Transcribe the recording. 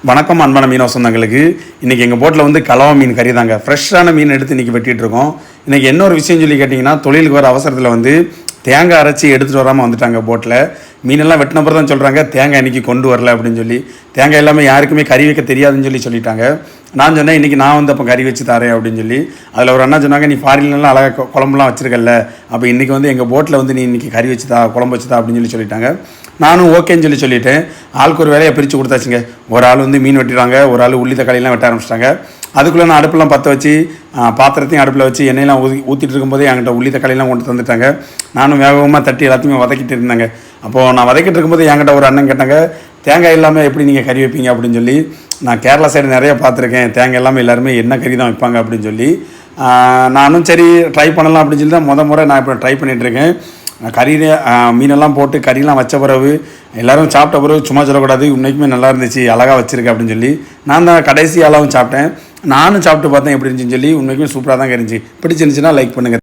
வணக்கம் அன்பான மீனவ சொந்தங்களுக்கு. இன்றைக்கி எங்கள் போட்டில் வந்து கலவா மீன் கறி தாங்க. ஃப்ரெஷ்ஷான மீன் எடுத்து இன்றைக்கி வெட்டிகிட்டு இருக்கோம். இன்றைக்கி என்ன ஒரு விஷயம் சொல்லி கேட்டிங்கன்னா, தொழிலுக்கு வர அவசரத்தில் வந்து தேங்காய் அரைச்சி எடுத்துகிட்டு வராமல் வந்துட்டாங்க போட்டில். மீனெல்லாம் வெட்டின பிறகு தான் சொல்கிறாங்க தேங்காய் இன்றைக்கி கொண்டு வரல அப்படின்னு சொல்லி. தேங்காய் எல்லாமே யாருக்குமே கறி வைக்க தெரியாதுன்னு சொல்லிட்டாங்க. நான் சொன்னேன் இன்றைக்கி நான் வந்து அப்போ கறி வச்சு தரேன் அப்படின்னு சொல்லி. அதில் ஒரு அண்ணா சொன்னாங்க, நீ ஃபாரின்லாம் அழகாக குழம்புலாம் வச்சுருக்கல, அப்போ இன்றைக்கி வந்து எங்கள் போட்டில் வந்து நீ இன்றைக்கி கறி வச்சு தா, குழம்பு வச்சு தா அப்படின்னு சொல்லிட்டாங்க. நானும் ஓகேன்னு சொல்லிட்டேன். ஆளுக்கு ஒரு வேலையை பிரித்து கொடுத்தாச்சுங்க. ஒரு ஆள் வந்து மீன் வெட்டிடுறாங்க, ஒரு ஆள் உள்ளி தக்காளிலாம் வெட்ட ஆரம்பிச்சிட்டாங்க. அதுக்குள்ளே நான் அடுப்பெல்லாம் பற்ற வச்சு பாத்திரத்தையும் அடுப்பில் வச்சு எண்ணெயெல்லாம் ஊற்றிட்டு இருக்கும்போதே என்கிட்ட உள்ளி தக்காளிலாம் கொண்டு தந்துட்டாங்க. நானும் வேகமாக தட்டி எல்லாத்தையுமே வதக்கிட்டு இருந்தாங்க. அப்போது நான் வதக்கிட்டு இருக்கும்போது என்கிட்ட ஒரு அண்ணன் கேட்டாங்க, தேங்காய் இல்லாமல் எப்படி நீங்கள் கறி வைப்பீங்க அப்படின்னு சொல்லி. நான் கேரளா சைடு நிறைய பார்த்துருக்கேன், தேங்காய் இல்லாமல் எல்லாருமே என்ன கறி தான் வைப்பாங்க அப்படின்னு சொல்லி. நானும் சரி ட்ரை பண்ணலாம் அப்படின்னு சொல்லி தான் முறை நான் இப்போ ட்ரை பண்ணிகிட்ருக்கேன். கறியிலே மீனெல்லாம் போட்டு கறியெலாம் வச்ச பிறகு எல்லோரும் சாப்பிட்ட பிறகு சும்மா சொல்லக்கூடாது, இன்றைக்குமே நல்லா இருந்துச்சு, அழகாக வச்சுருக்கு அப்படின்னு சொல்லி. நான் தான் கடைசி ஆளாகவும் சாப்பிட்டேன். நானும் சாப்பிட்டு பார்த்தேன் எப்படி இருந்துச்சுன்னு சொல்லி. உண்மைக்குமே சூப்பராக தான் இருந்துச்சு. பிடிச்சிருந்துச்சுன்னா லைக் பண்ணுங்கள்.